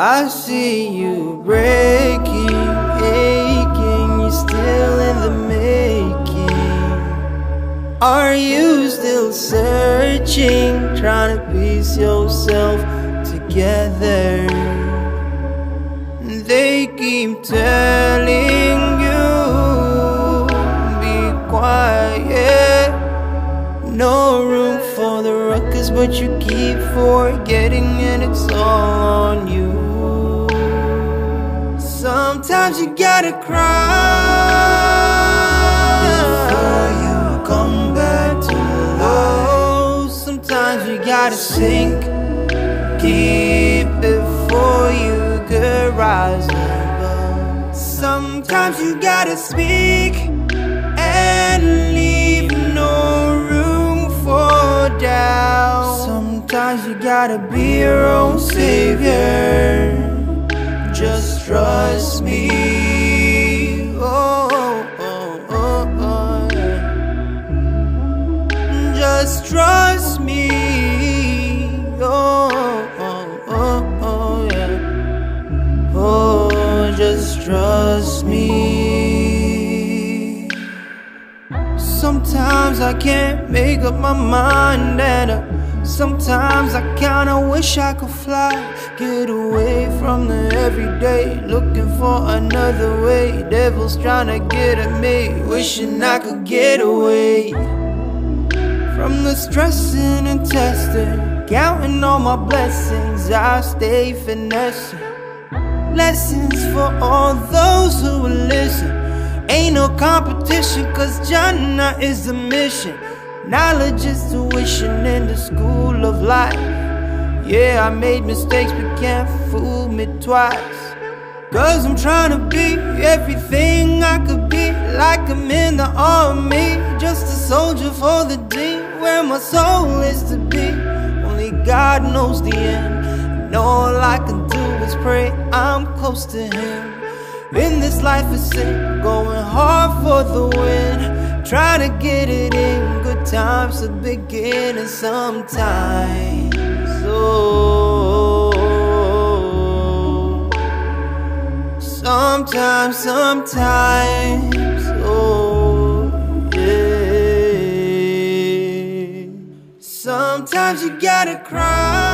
I see you breaking, aching, you're still in the making. Are you still searching, trying to piece yourself together? They keep telling you, be quiet, no room for the ruckus, but you keep forgetting, and it's all on you. Sometimes you gotta cry before you come back to life. Oh, sometimes you gotta sink deep before you could rise above. Sometimes you gotta speak and leave no room for doubt. Sometimes you gotta be your own savior. Just trust me. Oh, oh, oh, oh, yeah. Just trust me. Oh, oh, oh, oh, yeah. Oh, just trust me. Sometimes I can't make up my mind, and sometimes I kinda wish I could fly, get away from the everyday, looking for another way. Devil's trying to get at me, wishing I could get away from the stressing and testing, counting all my blessings. I stay finessing, lessons for all those who will listen. Ain't no competition, cause Jannah is the mission. Knowledge is tuition in the school of life. Yeah, I made mistakes, but can't fool me twice. Cause I'm trying to be everything I could be, like I'm in the army, just a soldier for the D, where my soul is to be. Only God knows the end, and all I can do is pray I'm close to Him. In this life of sin, going hard for the win, trying to get it in. Good times to begin, and sometimes, oh, sometimes, oh, yeah. Sometimes you gotta cry